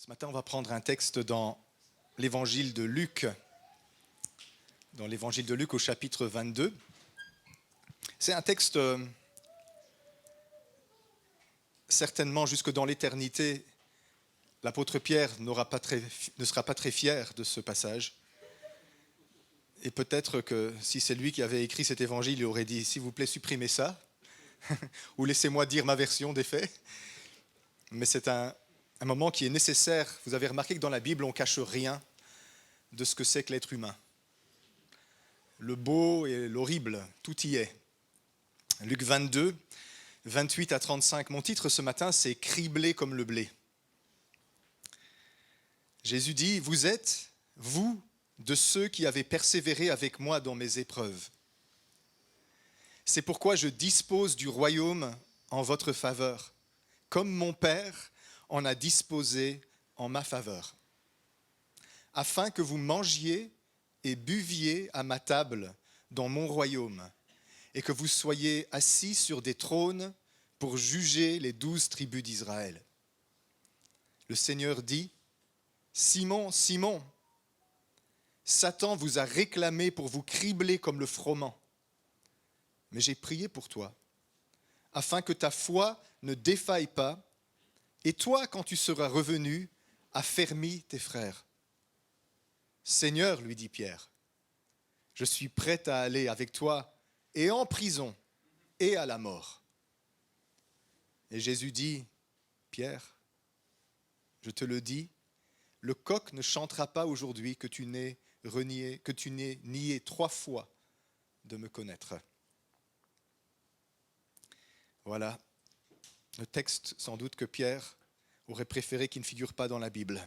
Ce matin, on va prendre un texte dans l'évangile de Luc, au chapitre 22. C'est un texte, certainement jusque dans l'éternité, l'apôtre Pierre ne sera pas très fier de ce passage. Et peut-être que si c'est lui qui avait écrit cet évangile, il aurait dit « S'il vous plaît, supprimez ça, ou laissez-moi dire ma version des faits ». Mais c'est un moment qui est nécessaire. Vous avez remarqué que dans la Bible, on ne cache rien de ce que c'est que l'être humain. Le beau et l'horrible, tout y est. Luc 22, 28 à 35. Mon titre ce matin, c'est « Criblé comme le blé ». Jésus dit « Vous êtes, vous, de ceux qui avez persévéré avec moi dans mes épreuves. C'est pourquoi je dispose du royaume en votre faveur, comme mon Père en a disposé en ma faveur, afin que vous mangiez et buviez à ma table dans mon royaume, et que vous soyez assis sur des trônes pour juger les 12 tribus d'Israël. Le Seigneur dit, « Simon, Simon, Satan vous a réclamé pour vous cribler comme le froment. Mais j'ai prié pour toi, afin que ta foi ne défaille pas, et toi, quand tu seras revenu, affermis tes frères. » « Seigneur, lui dit Pierre, je suis prêt à aller avec toi et en prison et à la mort. Et Jésus dit, « Pierre, je te le dis, le coq ne chantera pas aujourd'hui que tu n'aies nié 3 fois de me connaître. » Voilà le texte sans doute que Pierre aurait préféré qu'il ne figure pas dans la Bible.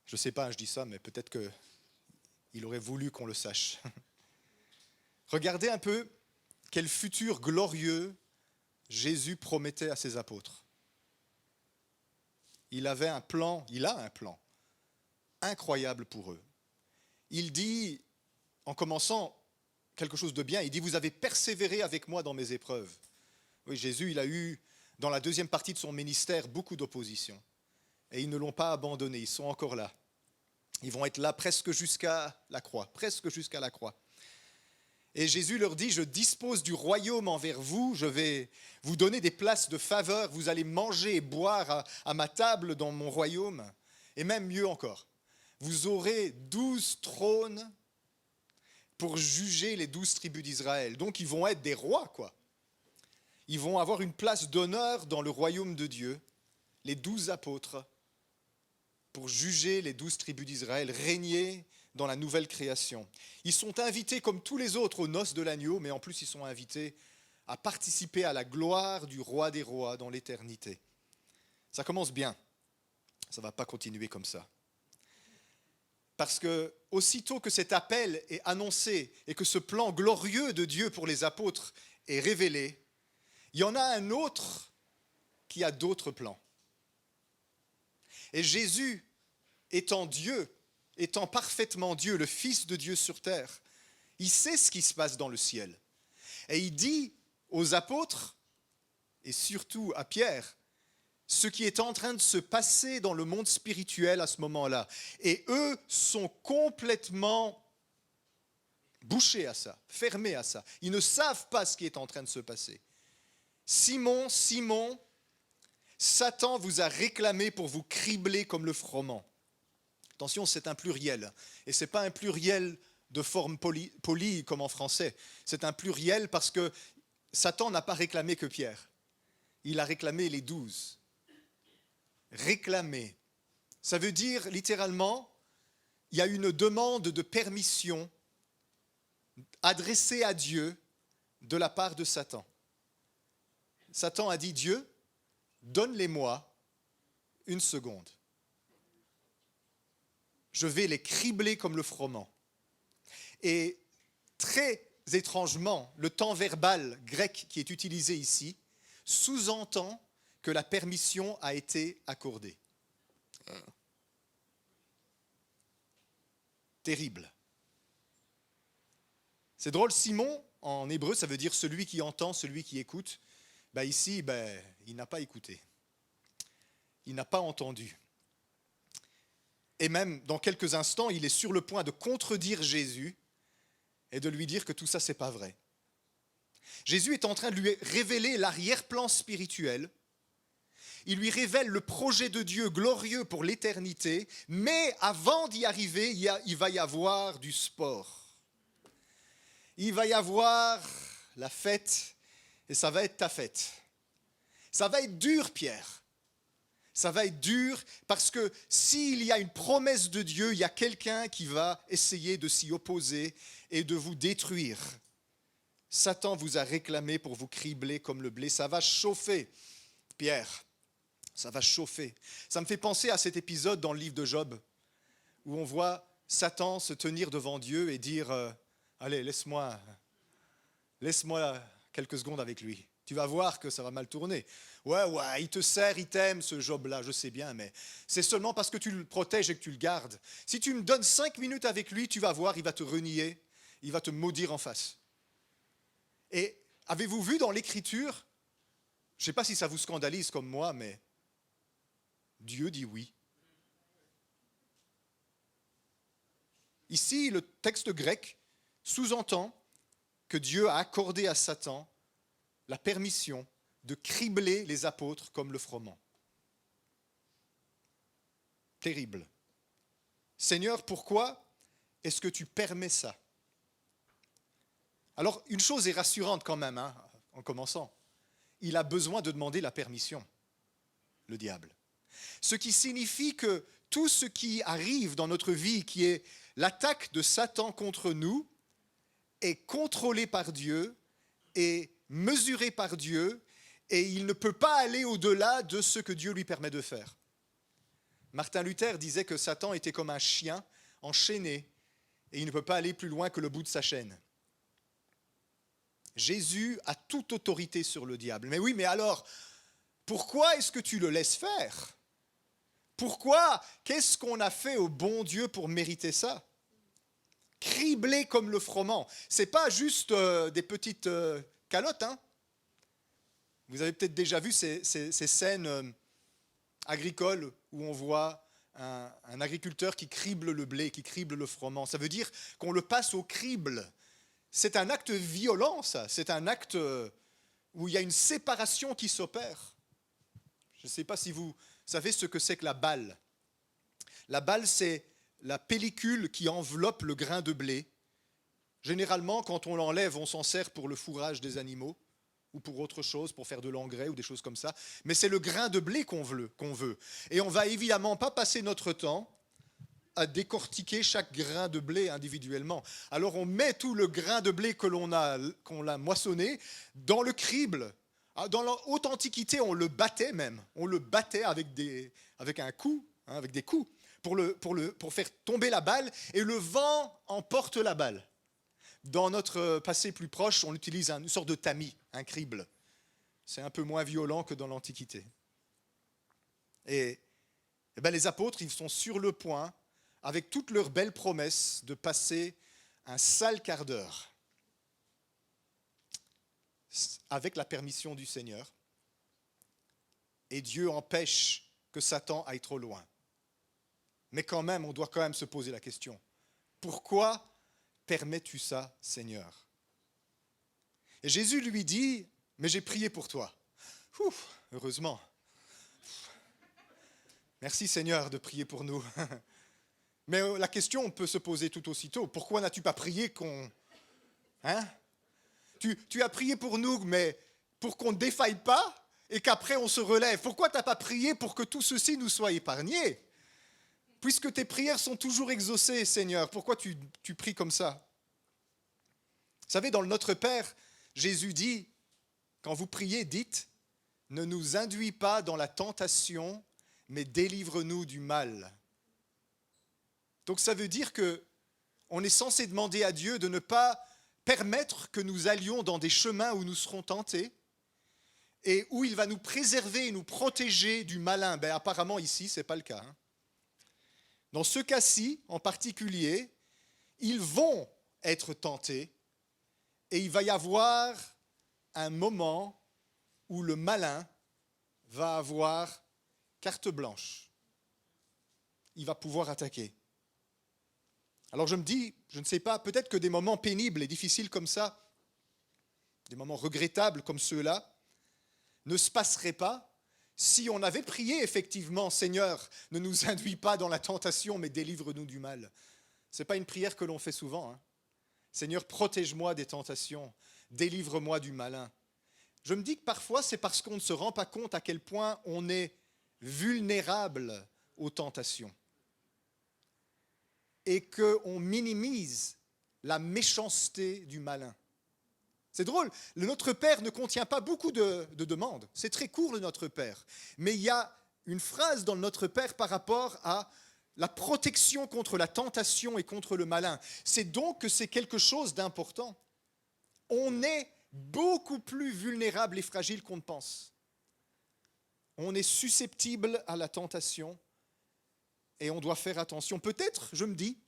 Je ne sais pas, je dis ça, mais peut-être qu'il aurait voulu qu'on le sache. Regardez un peu quel futur glorieux Jésus promettait à ses apôtres. Il a un plan incroyable pour eux. Il dit, en commençant quelque chose de bien, il dit « Vous avez persévéré avec moi dans mes épreuves ». Oui, Jésus, il a eu, dans la deuxième partie de son ministère, beaucoup d'opposition. Et ils ne l'ont pas abandonné, ils sont encore là. Ils vont être là presque jusqu'à la croix. Et Jésus leur dit, « Je dispose du royaume envers vous, je vais vous donner des places de faveur, vous allez manger et boire à ma table dans mon royaume. Et même mieux encore, vous aurez 12 trônes pour juger les 12 tribus d'Israël. » Donc ils vont être des rois, quoi. Ils vont avoir une place d'honneur dans le royaume de Dieu, les 12 apôtres, pour juger les 12 tribus d'Israël, régner dans la nouvelle création. Ils sont invités comme tous les autres aux noces de l'agneau, mais en plus ils sont invités à participer à la gloire du roi des rois dans l'éternité. Ça commence bien, ça ne va pas continuer comme ça. Parce que aussitôt que cet appel est annoncé et que ce plan glorieux de Dieu pour les apôtres est révélé, il y en a un autre qui a d'autres plans. Et Jésus, étant Dieu, étant parfaitement Dieu, le Fils de Dieu sur terre, il sait ce qui se passe dans le ciel. Et il dit aux apôtres, et surtout à Pierre, ce qui est en train de se passer dans le monde spirituel à ce moment-là. Et eux sont complètement bouchés à ça, fermés à ça. Ils ne savent pas ce qui est en train de se passer. Simon, Simon, Satan vous a réclamé pour vous cribler comme le froment. Attention, c'est un pluriel. Et ce n'est pas un pluriel de forme polie comme en français. C'est un pluriel parce que Satan n'a pas réclamé que Pierre. Il a réclamé les 12. Réclamer. Ça veut dire littéralement, il y a une demande de permission adressée à Dieu de la part de Satan. Satan a dit, Dieu, donne-les-moi 1 seconde. Je vais les cribler comme le froment. Et très étrangement, le temps verbal grec qui est utilisé ici sous-entend que la permission a été accordée. Terrible. C'est drôle, Simon, en hébreu, ça veut dire celui qui entend, celui qui écoute. Ici, il n'a pas écouté. Il n'a pas entendu. Et même dans quelques instants, il est sur le point de contredire Jésus et de lui dire que tout ça, c'est pas vrai. Jésus est en train de lui révéler l'arrière-plan spirituel. Il lui révèle le projet de Dieu glorieux pour l'éternité, mais avant d'y arriver, il va y avoir du sport. Il va y avoir la fête, et ça va être ta fête. Ça va être dur, Pierre. Ça va être dur parce que s'il y a une promesse de Dieu, il y a quelqu'un qui va essayer de s'y opposer et de vous détruire. Satan vous a réclamé pour vous cribler comme le blé. Ça va chauffer, Pierre. Ça va chauffer. Ça me fait penser à cet épisode dans le livre de Job où on voit Satan se tenir devant Dieu et dire allez, laisse-moi quelques secondes avec lui. Tu vas voir que ça va mal tourner. Ouais, il te sert, il t'aime, ce Job-là, je sais bien, mais c'est seulement parce que tu le protèges et que tu le gardes. Si tu me donnes 5 minutes avec lui, tu vas voir, il va te renier, il va te maudire en face. Et avez-vous vu dans l'Écriture, je ne sais pas si ça vous scandalise comme moi, mais Dieu dit oui. Ici, le texte grec sous-entend que Dieu a accordé à Satan la permission de cribler les apôtres comme le froment. Terrible. Seigneur, pourquoi est-ce que tu permets ça? Alors, une chose est rassurante quand même, en commençant. Il a besoin de demander la permission, le diable. Ce qui signifie que tout ce qui arrive dans notre vie, qui est l'attaque de Satan contre nous, est contrôlé par Dieu et mesuré par Dieu, et il ne peut pas aller au-delà de ce que Dieu lui permet de faire. Martin Luther disait que Satan était comme un chien enchaîné, et il ne peut pas aller plus loin que le bout de sa chaîne. Jésus a toute autorité sur le diable. Mais oui, mais alors, pourquoi est-ce que tu le laisses faire? Pourquoi? Qu'est-ce qu'on a fait au bon Dieu pour mériter ça? Criblé comme le froment. Ce n'est pas juste des petites calottes. Vous avez peut-être déjà vu ces scènes agricoles où on voit un agriculteur qui crible le blé, qui crible le froment. Ça veut dire qu'on le passe au crible. C'est un acte violent, ça. C'est un acte où il y a une séparation qui s'opère. Je ne sais pas si vous savez ce que c'est que la balle. La balle, c'est la pellicule qui enveloppe le grain de blé. Généralement, quand on l'enlève, on s'en sert pour le fourrage des animaux ou pour autre chose, pour faire de l'engrais ou des choses comme ça. Mais c'est le grain de blé qu'on veut. Et on ne va évidemment pas passer notre temps à décortiquer chaque grain de blé individuellement. Alors on met tout le grain de blé qu'on a moissonné dans le crible. Dans la haute antiquité, on le battait même. On le battait avec un coup, avec des coups, pour faire tomber la balle, et le vent emporte la balle. Dans notre passé plus proche, on utilise une sorte de tamis, un crible. C'est un peu moins violent que dans l'Antiquité. Et les apôtres, ils sont sur le point, avec toutes leurs belles promesses, de passer un sale quart d'heure avec la permission du Seigneur. Et Dieu empêche que Satan aille trop loin. Mais quand même, on doit quand même se poser la question. Pourquoi permets-tu ça, Seigneur? Et Jésus lui dit, mais j'ai prié pour toi. Heureusement. Merci Seigneur de prier pour nous. Mais la question peut se poser tout aussitôt. Pourquoi n'as-tu pas prié qu'on... Tu as prié pour nous, mais pour qu'on ne défaille pas et qu'après on se relève. Pourquoi tu n'as pas prié pour que tout ceci nous soit épargné? Puisque tes prières sont toujours exaucées, Seigneur, pourquoi tu pries comme ça? Vous savez, dans le Notre Père, Jésus dit, quand vous priez, dites, ne nous induis pas dans la tentation, mais délivre-nous du mal. Donc ça veut dire qu'on est censé demander à Dieu de ne pas permettre que nous allions dans des chemins où nous serons tentés et où il va nous préserver et nous protéger du malin. Apparemment ici, ce n'est pas le cas. Dans ce cas-ci, en particulier, ils vont être tentés et il va y avoir un moment où le malin va avoir carte blanche. il va pouvoir attaquer. Alors je me dis, je ne sais pas, peut-être que des moments pénibles et difficiles comme ça, des moments regrettables comme ceux-là, ne se passeraient pas si on avait prié effectivement, Seigneur, ne nous induis pas dans la tentation, mais délivre-nous du mal. Ce n'est pas une prière que l'on fait souvent. Hein. Seigneur, protège-moi des tentations, délivre-moi du malin. Je me dis que parfois, c'est parce qu'on ne se rend pas compte à quel point on est vulnérable aux tentations et qu'on minimise la méchanceté du malin. C'est drôle, le Notre Père ne contient pas beaucoup de demandes. C'est très court, le Notre Père. Mais il y a une phrase dans le Notre Père par rapport à la protection contre la tentation et contre le malin. C'est donc que c'est quelque chose d'important. On est beaucoup plus vulnérable et fragile qu'on ne pense. On est susceptible à la tentation et on doit faire attention. Peut-être, je me dis,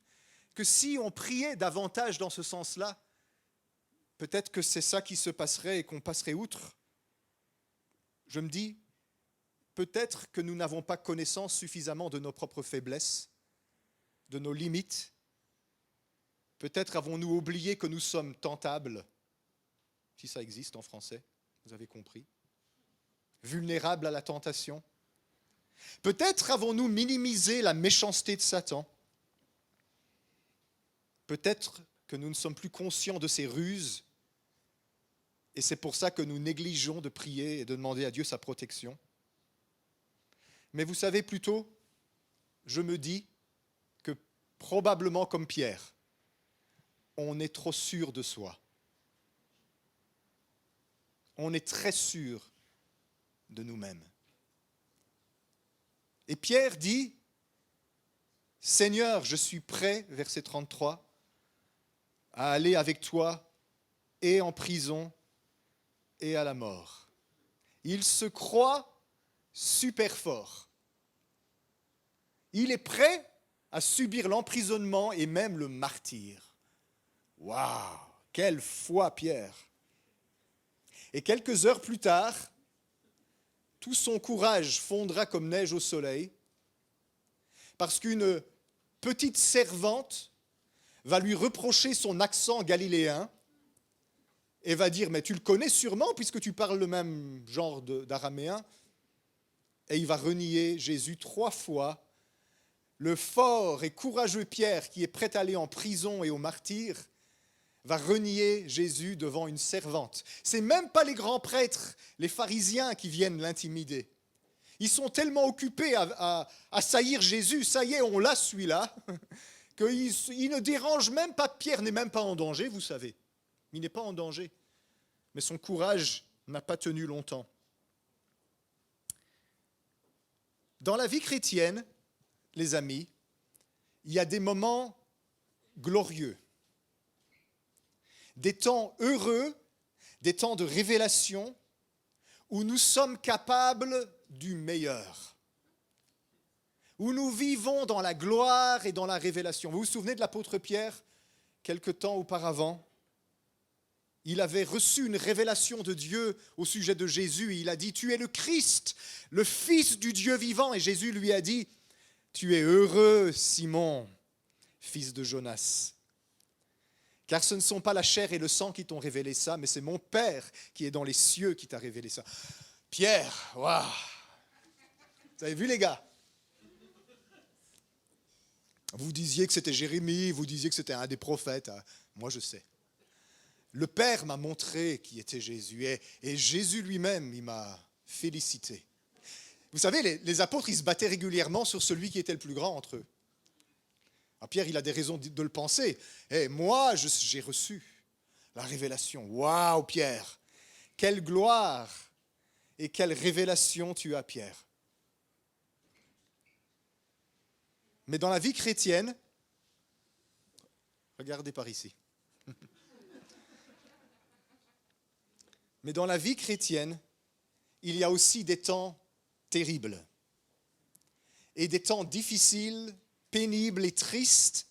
que si on priait davantage dans ce sens-là, peut-être que c'est ça qui se passerait et qu'on passerait outre. Je me dis, peut-être que nous n'avons pas connaissance suffisamment de nos propres faiblesses, de nos limites. Peut-être avons-nous oublié que nous sommes tentables, si ça existe en français, vous avez compris, vulnérables à la tentation. Peut-être avons-nous minimisé la méchanceté de Satan. Peut-être que nous ne sommes plus conscients de ses ruses et c'est pour ça que nous négligeons de prier et de demander à Dieu sa protection. Mais vous savez, plutôt, je me dis que probablement comme Pierre, on est trop sûr de soi. On est très sûr de nous-mêmes. Et Pierre dit, Seigneur, je suis prêt, verset 33, à aller avec toi et en prison et à la mort. Il se croit super fort. Il est prêt à subir l'emprisonnement et même le martyre. Waouh, quelle foi, Pierre! Et quelques heures plus tard, tout son courage fondra comme neige au soleil, parce qu'une petite servante va lui reprocher son accent galiléen et va dire « Mais tu le connais sûrement puisque tu parles le même genre d'araméen » et il va renier Jésus 3 fois. Le fort et courageux Pierre, qui est prêt à aller en prison et au martyre, va renier Jésus devant une servante. Ce n'est même pas les grands prêtres, les pharisiens qui viennent l'intimider. Ils sont tellement occupés à saillir Jésus, ça y est, on l'a celui-là, qu'il ne dérange même pas. Pierre n'est même pas en danger, vous savez. Il n'est pas en danger. Mais son courage n'a pas tenu longtemps. Dans la vie chrétienne, les amis, il y a des moments glorieux, des temps heureux, des temps de révélation où nous sommes capables du meilleur, où nous vivons dans la gloire et dans la révélation. Vous vous souvenez de l'apôtre Pierre, quelque temps auparavant? Il avait reçu une révélation de Dieu au sujet de Jésus. Il a dit « Tu es le Christ, le Fils du Dieu vivant ». Et Jésus lui a dit « Tu es heureux, Simon, fils de Jonas. Car ce ne sont pas la chair et le sang qui t'ont révélé ça, mais c'est mon Père qui est dans les cieux qui t'a révélé ça. » Pierre, waouh! Vous avez vu les gars? Vous disiez que c'était Jérémie, vous disiez que c'était un des prophètes. Moi, je sais. Le Père m'a montré qui était Jésus. Et Jésus lui-même, il m'a félicité. Vous savez, les apôtres, ils se battaient régulièrement sur celui qui était le plus grand entre eux. Alors Pierre, il a des raisons de le penser. Et moi, j'ai reçu la révélation. Waouh, Pierre! Quelle gloire et quelle révélation tu as, Pierre! Mais dans la vie chrétienne, regardez par ici. Mais dans la vie chrétienne, il y a aussi des temps terribles et des temps difficiles, pénibles et tristes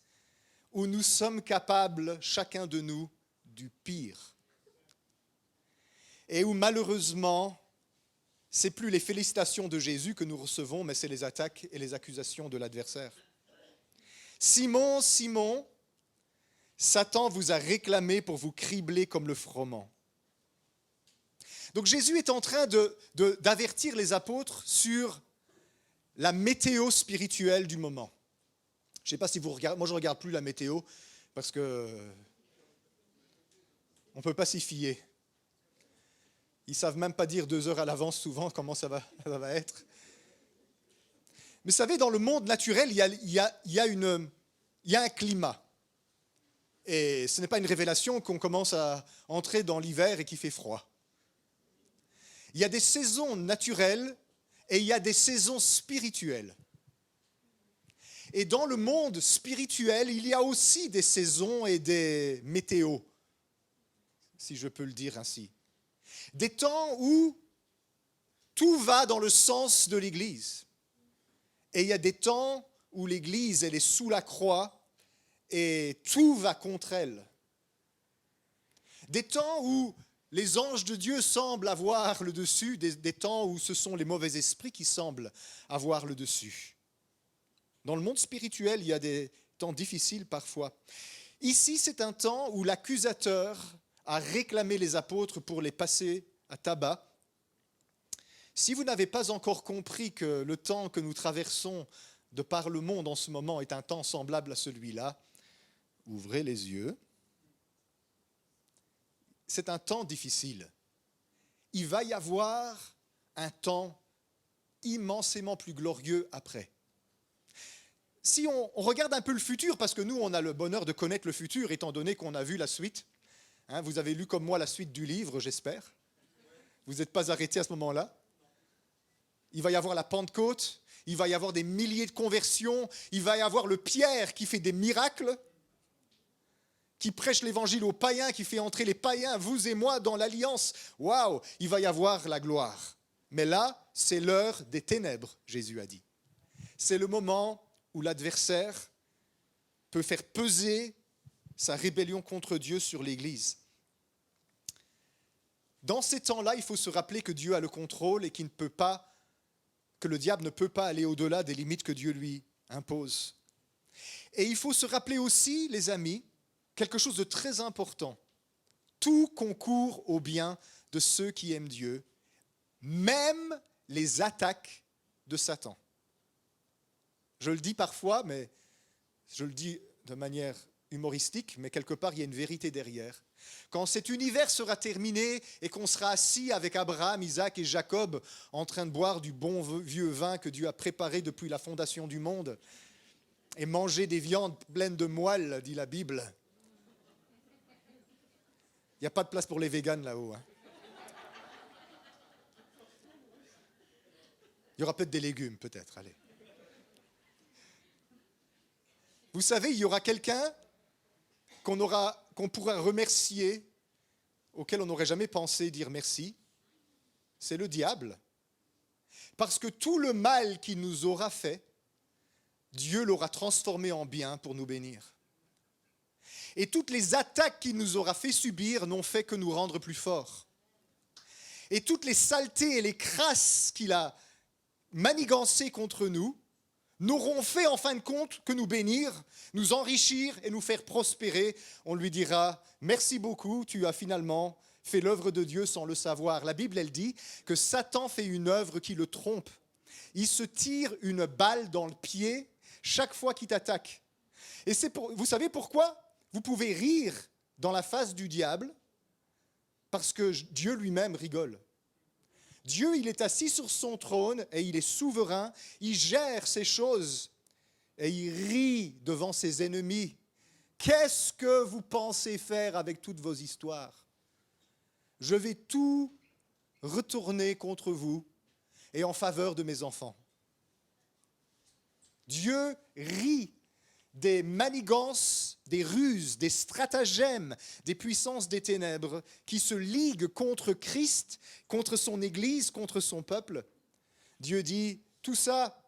où nous sommes capables, chacun de nous, du pire. Et où malheureusement, ce n'est plus les félicitations de Jésus que nous recevons, mais c'est les attaques et les accusations de l'adversaire. Simon, Simon, Satan vous a réclamé pour vous cribler comme le froment. Donc Jésus est en train d'avertir les apôtres sur la météo spirituelle du moment. Je ne sais pas si vous regardez, moi je ne regarde plus la météo parce que on ne peut pas s'y fier. Ils ne savent même pas dire 2 heures à l'avance souvent comment ça va être. Mais vous savez, dans le monde naturel, il y a un climat. Et ce n'est pas une révélation qu'on commence à entrer dans l'hiver et qu'il fait froid. Il y a des saisons naturelles et il y a des saisons spirituelles. Et dans le monde spirituel, il y a aussi des saisons et des météos, si je peux le dire ainsi. Des temps où tout va dans le sens de l'Église. Et il y a des temps où l'Église, elle est sous la croix et tout va contre elle. Des temps où les anges de Dieu semblent avoir le dessus, des temps où ce sont les mauvais esprits qui semblent avoir le dessus. Dans le monde spirituel, il y a des temps difficiles parfois. Ici, c'est un temps où l'accusateur a réclamé les apôtres pour les passer à tabac. Si vous n'avez pas encore compris que le temps que nous traversons de par le monde en ce moment est un temps semblable à celui-là, ouvrez les yeux. C'est un temps difficile. Il va y avoir un temps immensément plus glorieux après. Si on regarde un peu le futur, parce que nous, on a le bonheur de connaître le futur, étant donné qu'on a vu la suite. Vous avez lu comme moi la suite du livre, j'espère. Vous n'êtes pas arrêtés à ce moment-là. Il va y avoir la Pentecôte, il va y avoir des milliers de conversions, il va y avoir le Pierre qui fait des miracles, qui prêche l'évangile aux païens, qui fait entrer les païens, vous et moi, dans l'alliance. Waouh, il va y avoir la gloire. Mais là, c'est l'heure des ténèbres, Jésus a dit. C'est le moment où l'adversaire peut faire peser sa rébellion contre Dieu sur l'Église. Dans ces temps-là, il faut se rappeler que Dieu a le contrôle et que le diable ne peut pas aller au-delà des limites que Dieu lui impose. Et il faut se rappeler aussi, les amis, quelque chose de très important. Tout concourt au bien de ceux qui aiment Dieu, même les attaques de Satan. Je le dis parfois, mais je le dis de manière humoristique, mais quelque part, il y a une vérité derrière. Quand cet univers sera terminé et qu'on sera assis avec Abraham, Isaac et Jacob en train de boire du bon vieux vin que Dieu a préparé depuis la fondation du monde et manger des viandes pleines de moelle, dit la Bible. Il n'y a pas de place pour les véganes là-haut. Il y aura peut-être des légumes, peut-être, allez. Vous savez, il y aura quelqu'un qu'on pourra remercier, auquel on n'aurait jamais pensé dire merci, c'est le diable. Parce que tout le mal qu'il nous aura fait, Dieu l'aura transformé en bien pour nous bénir. Et toutes les attaques qu'il nous aura fait subir n'ont fait que nous rendre plus forts. Et toutes les saletés et les crasses qu'il a manigancées contre nous, n'auront fait en fin de compte que nous bénir, nous enrichir et nous faire prospérer. On lui dira « Merci beaucoup, tu as finalement fait l'œuvre de Dieu sans le savoir ». La Bible, elle dit que Satan fait une œuvre qui le trompe. Il se tire une balle dans le pied chaque fois qu'il t'attaque. Et vous savez pourquoi ? Vous pouvez rire dans la face du diable parce que Dieu lui-même rigole. Dieu, il est assis sur son trône et il est souverain, il gère ces choses et il rit devant ses ennemis. Qu'est-ce que vous pensez faire avec toutes vos histoires ? Je vais tout retourner contre vous et en faveur de mes enfants. Dieu rit des manigances, des ruses, des stratagèmes, des puissances des ténèbres qui se liguent contre Christ, contre son Église, contre son peuple. Dieu dit, tout ça,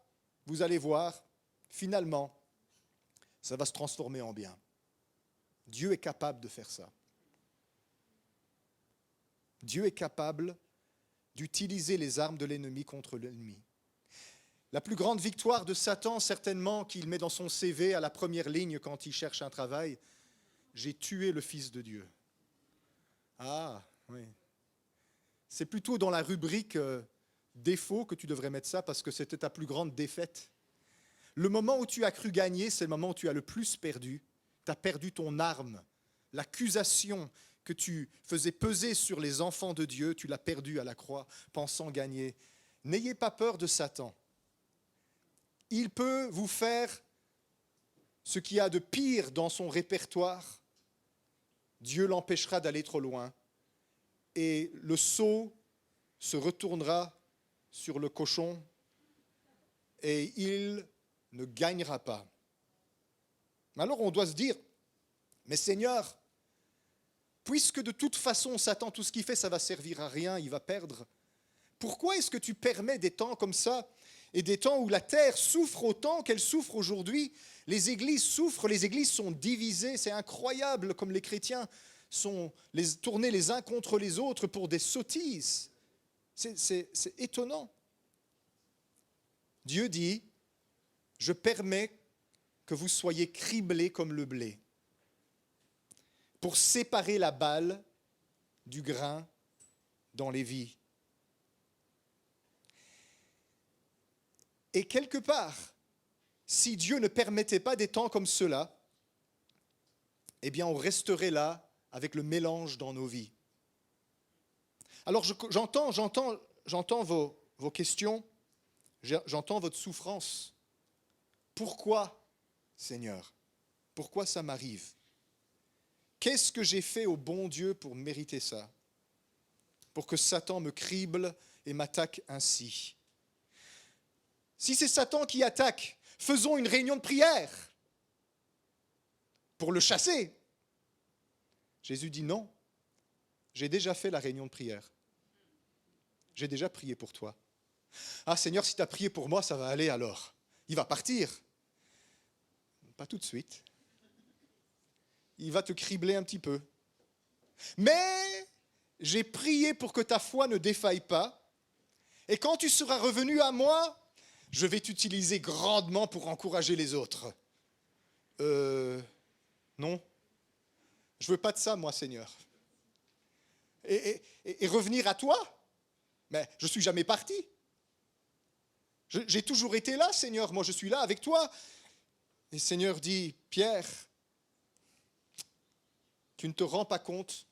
vous allez voir, finalement, ça va se transformer en bien. Dieu est capable de faire ça. Dieu est capable d'utiliser les armes de l'ennemi contre l'ennemi. La plus grande victoire de Satan, certainement, qu'il met dans son CV à la première ligne quand il cherche un travail, j'ai tué le Fils de Dieu. Ah, oui. C'est plutôt dans la rubrique défaut que tu devrais mettre ça parce que c'était ta plus grande défaite. Le moment où tu as cru gagner, c'est le moment où tu as le plus perdu. Tu as perdu ton arme. L'accusation que tu faisais peser sur les enfants de Dieu, tu l'as perdue à la croix, pensant gagner. N'ayez pas peur de Satan. Il peut vous faire ce qu'il y a de pire dans son répertoire. Dieu l'empêchera d'aller trop loin. Et le seau se retournera sur le cochon et il ne gagnera pas. Alors on doit se dire, mais Seigneur, puisque de toute façon Satan, tout ce qu'il fait, ça va servir à rien, il va perdre, pourquoi est-ce que tu permets des temps comme ça et des temps où la terre souffre autant qu'elle souffre aujourd'hui? Les églises souffrent, les églises sont divisées, c'est incroyable comme les chrétiens sont tournés les uns contre les autres pour des sottises. C'est étonnant. Dieu dit, je permets que vous soyez criblés comme le blé pour séparer la balle du grain dans les vies. Et quelque part, si Dieu ne permettait pas des temps comme cela, eh bien on resterait là avec le mélange dans nos vies. Alors j'entends vos questions, j'entends votre souffrance. Pourquoi, Seigneur? Pourquoi ça m'arrive? Qu'est-ce que j'ai fait au bon Dieu pour mériter ça? Pour que Satan me crible et m'attaque ainsi? Si c'est Satan qui attaque, faisons une réunion de prière pour le chasser. Jésus dit non, j'ai déjà fait la réunion de prière. J'ai déjà prié pour toi. Ah Seigneur, si tu as prié pour moi, ça va aller alors. Il va partir. Pas tout de suite. Il va te cribler un petit peu. Mais j'ai prié pour que ta foi ne défaille pas. Et quand tu seras revenu à moi, je vais t'utiliser grandement pour encourager les autres. Non. Je ne veux pas de ça, moi, Seigneur. Et revenir à toi? Mais je ne suis jamais parti. J'ai toujours été là, Seigneur. Moi, je suis là avec toi. Et le Seigneur dit, Pierre, tu ne te rends pas compte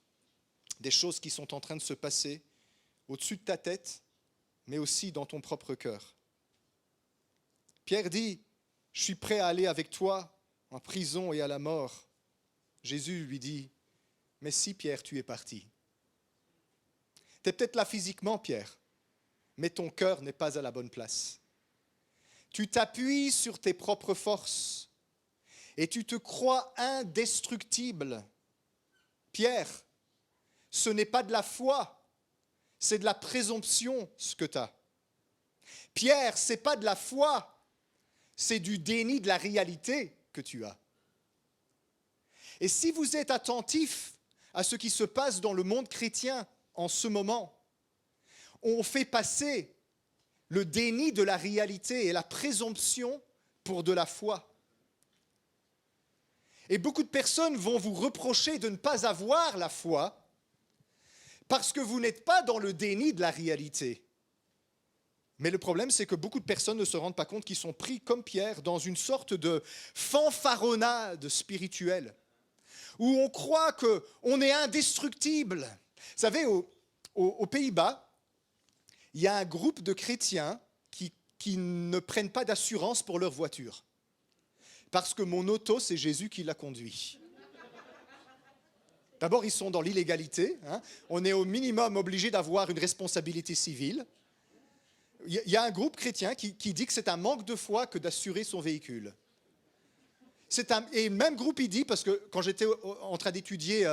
des choses qui sont en train de se passer au-dessus de ta tête, mais aussi dans ton propre cœur. Pierre dit, je suis prêt à aller avec toi en prison et à la mort. Jésus lui dit, mais si Pierre, tu es parti. Tu es peut-être là physiquement, Pierre, mais ton cœur n'est pas à la bonne place. Tu t'appuies sur tes propres forces et tu te crois indestructible. Pierre, ce n'est pas de la foi, c'est de la présomption ce que tu as. Pierre, ce n'est pas de la foi, c'est du déni de la réalité que tu as. Et si vous êtes attentif à ce qui se passe dans le monde chrétien en ce moment, on fait passer le déni de la réalité et la présomption pour de la foi. Et beaucoup de personnes vont vous reprocher de ne pas avoir la foi parce que vous n'êtes pas dans le déni de la réalité. Mais le problème, c'est que beaucoup de personnes ne se rendent pas compte qu'ils sont pris, comme Pierre, dans une sorte de fanfaronnade spirituelle, où on croit qu'on est indestructible. Vous savez, aux Pays-Bas, il y a un groupe de chrétiens qui ne prennent pas d'assurance pour leur voiture. Parce que mon auto, c'est Jésus qui l'a conduit. D'abord, ils sont dans l'illégalité. On est au minimum obligé d'avoir une responsabilité civile. Il y a un groupe chrétien qui dit que c'est un manque de foi que d'assurer son véhicule. Et le même groupe, il dit, parce que quand j'étais en train d'étudier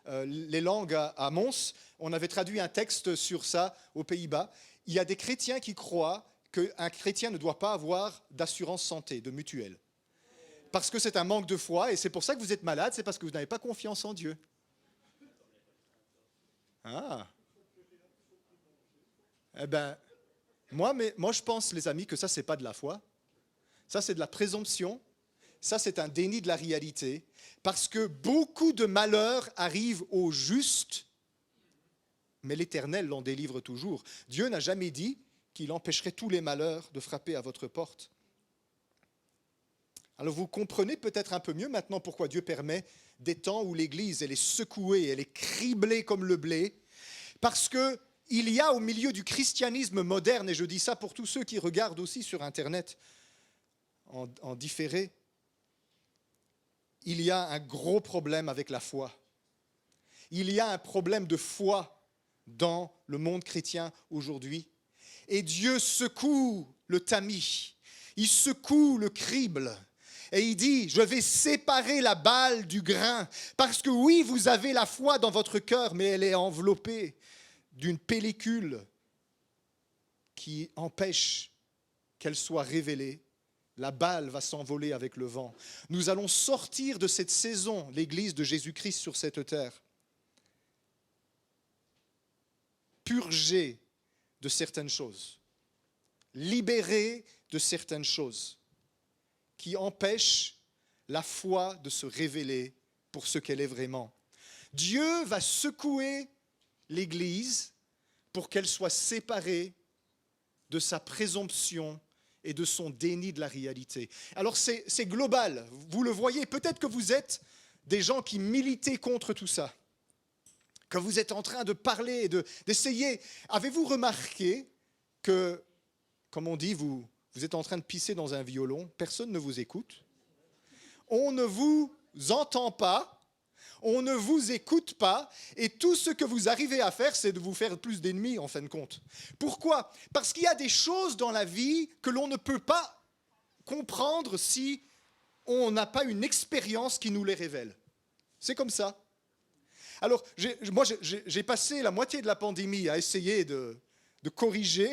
les langues à Mons, on avait traduit un texte sur ça aux Pays-Bas. Il y a des chrétiens qui croient qu'un chrétien ne doit pas avoir d'assurance santé, de mutuelle. Parce que c'est un manque de foi, et c'est pour ça que vous êtes malade, c'est parce que vous n'avez pas confiance en Dieu. Ah. Eh bien, Moi, je pense, les amis, que ça, c'est pas de la foi. Ça, c'est de la présomption. Ça, c'est un déni de la réalité. Parce que beaucoup de malheurs arrivent aux justes, mais l'Éternel l'en délivre toujours. Dieu n'a jamais dit qu'il empêcherait tous les malheurs de frapper à votre porte. Alors vous comprenez peut-être un peu mieux maintenant pourquoi Dieu permet des temps où l'Église, elle est secouée, elle est criblée comme le blé, parce qu'il y a au milieu du christianisme moderne, et je dis ça pour tous ceux qui regardent aussi sur Internet en différé, il y a un gros problème avec la foi. Il y a un problème de foi dans le monde chrétien aujourd'hui. Et Dieu secoue le tamis, il secoue le crible. Et il dit, je vais séparer la balle du grain. Parce que oui, vous avez la foi dans votre cœur, mais elle est enveloppée d'une pellicule qui empêche qu'elle soit révélée. La balle va s'envoler avec le vent. Nous allons sortir de cette saison, l'Église de Jésus-Christ sur cette terre, purgée de certaines choses, libérée de certaines choses qui empêchent la foi de se révéler pour ce qu'elle est vraiment. Dieu va secouer l'Église pour qu'elle soit séparée de sa présomption et de son déni de la réalité. Alors c'est global, vous le voyez, peut-être que vous êtes des gens qui militaient contre tout ça, que vous êtes en train de parler, d'essayer. Avez-vous remarqué que, comme on dit, vous êtes en train de pisser dans un violon, personne ne vous écoute, on ne vous entend pas, on ne vous écoute pas, et tout ce que vous arrivez à faire, c'est de vous faire plus d'ennemis, en fin de compte. Pourquoi ? Parce qu'il y a des choses dans la vie que l'on ne peut pas comprendre si on n'a pas une expérience qui nous les révèle. C'est comme ça. Alors, moi, j'ai passé la moitié de la pandémie à essayer de corriger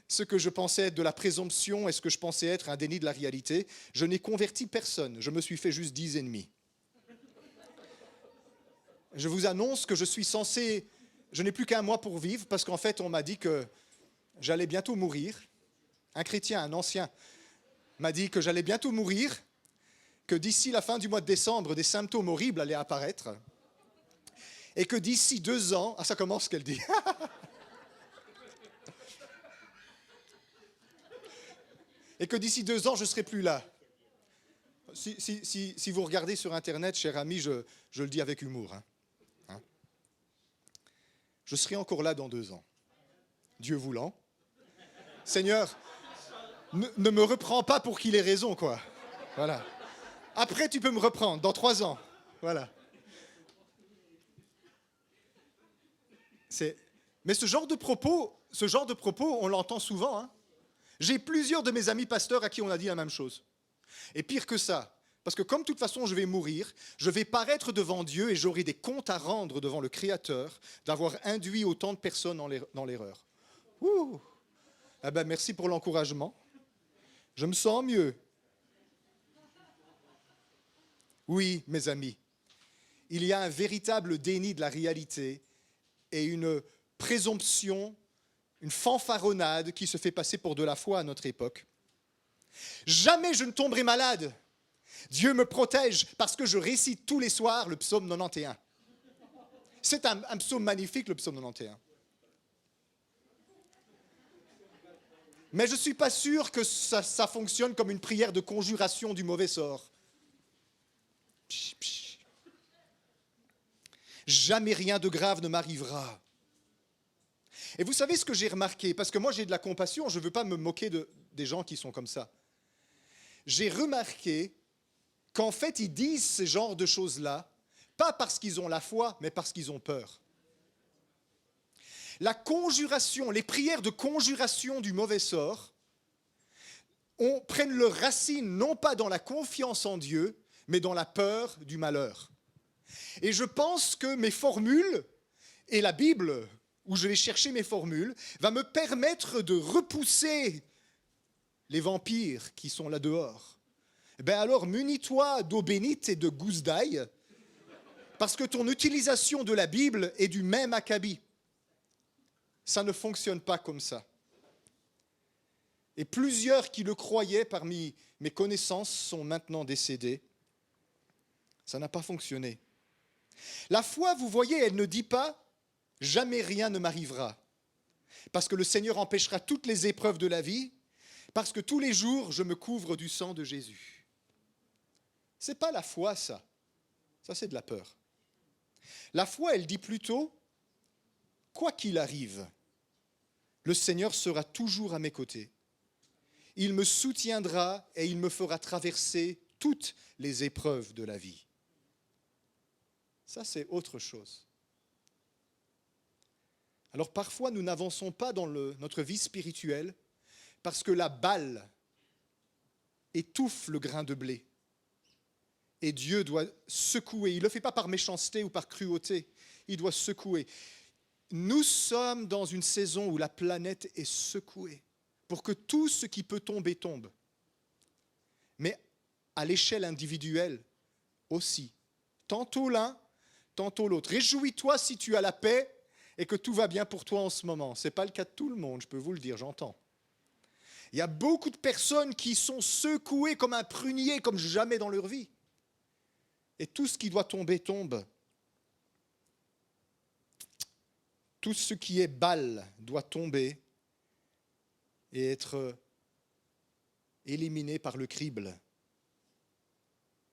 ce que je pensais être de la présomption et ce que je pensais être un déni de la réalité. Je n'ai converti personne, je me suis fait juste 10 ennemis. Je vous annonce que je n'ai plus qu'un mois pour vivre parce qu'en fait, on m'a dit que j'allais bientôt mourir. Un chrétien, un ancien, m'a dit que j'allais bientôt mourir, que d'ici la fin du mois de décembre, des symptômes horribles allaient apparaître et que d'ici 2 ans, ça commence ce qu'elle dit. Et que d'ici 2 ans, je ne serai plus là. Si vous regardez sur Internet, cher ami, je le dis avec humour. Je serai encore là dans 2 ans. Dieu voulant. Seigneur, ne me reprends pas pour qu'il ait raison, quoi. Voilà. Après, tu peux me reprendre, dans 3 ans. Voilà. Mais ce genre de propos, on l'entend souvent. J'ai plusieurs de mes amis pasteurs à qui on a dit la même chose. Et pire que ça, parce que comme de toute façon je vais mourir, je vais paraître devant Dieu et j'aurai des comptes à rendre devant le Créateur d'avoir induit autant de personnes dans l'erreur. Ouh. Eh ben, merci pour l'encouragement. Je me sens mieux. Oui, mes amis, il y a un véritable déni de la réalité et une présomption, une fanfaronnade qui se fait passer pour de la foi à notre époque. Jamais je ne tomberai malade. Dieu me protège parce que je récite tous les soirs le psaume 91. C'est un psaume magnifique, le psaume 91. Mais je ne suis pas sûr que ça fonctionne comme une prière de conjuration du mauvais sort. Psh, psh. Jamais rien de grave ne m'arrivera. Et vous savez ce que j'ai remarqué, parce que moi j'ai de la compassion, je ne veux pas me moquer des gens qui sont comme ça. J'ai remarqué qu'en fait ils disent ce genre de choses-là, pas parce qu'ils ont la foi, mais parce qu'ils ont peur. La conjuration, les prières de conjuration du mauvais sort prennent leur racine non pas dans la confiance en Dieu, mais dans la peur du malheur. Et je pense que mes formules et la Bible, où je vais chercher mes formules, va me permettre de repousser les vampires qui sont là dehors. Ben alors, munis-toi d'eau bénite et de gousses d'ail, parce que ton utilisation de la Bible est du même acabit. Ça ne fonctionne pas comme ça. Et plusieurs qui le croyaient parmi mes connaissances sont maintenant décédés. Ça n'a pas fonctionné. La foi, vous voyez, elle ne dit pas « jamais rien ne m'arrivera ». Parce que le Seigneur empêchera toutes les épreuves de la vie, parce que tous les jours, je me couvre du sang de Jésus. Ce n'est pas la foi, ça. Ça, c'est de la peur. La foi, elle dit plutôt « quoi qu'il arrive, le Seigneur sera toujours à mes côtés. Il me soutiendra et il me fera traverser toutes les épreuves de la vie. » Ça, c'est autre chose. Alors parfois, nous n'avançons pas dans notre vie spirituelle parce que la balle étouffe le grain de blé. Et Dieu doit secouer. Il ne le fait pas par méchanceté ou par cruauté. Il doit secouer. Nous sommes dans une saison où la planète est secouée pour que tout ce qui peut tomber tombe. Mais à l'échelle individuelle aussi. Tantôt l'un, tantôt l'autre. Réjouis-toi si tu as la paix et que tout va bien pour toi en ce moment. Ce n'est pas le cas de tout le monde, je peux vous le dire, j'entends. Il y a beaucoup de personnes qui sont secouées comme un prunier, comme jamais dans leur vie. Et tout ce qui doit tomber, tombe. Tout ce qui est balle doit tomber et être éliminé par le crible.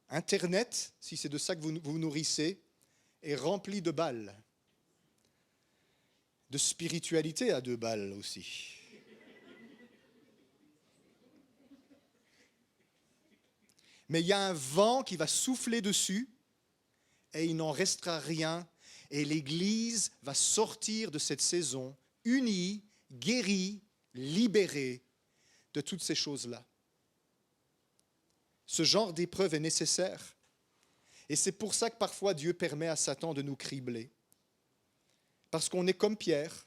Internet, si c'est de ça que vous vous nourrissez, est rempli de balles. De spiritualité à 2 balles aussi. Mais il y a un vent qui va souffler dessus et il n'en restera rien. Et l'Église va sortir de cette saison unie, guérie, libérée de toutes ces choses-là. Ce genre d'épreuve est nécessaire. Et c'est pour ça que parfois Dieu permet à Satan de nous cribler. Parce qu'on est comme Pierre,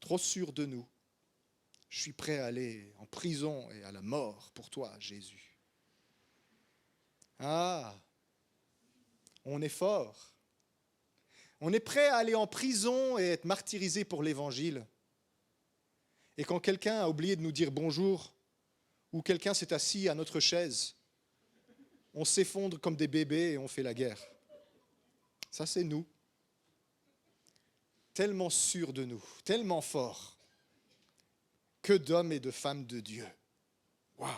trop sûr de nous. Je suis prêt à aller en prison et à la mort pour toi, Jésus. Ah, on est fort. On est prêt à aller en prison et être martyrisé pour l'Évangile. Et quand quelqu'un a oublié de nous dire bonjour, ou quelqu'un s'est assis à notre chaise, on s'effondre comme des bébés et on fait la guerre. Ça, c'est nous. Tellement sûrs de nous, tellement forts. Que d'hommes et de femmes de Dieu. Waouh!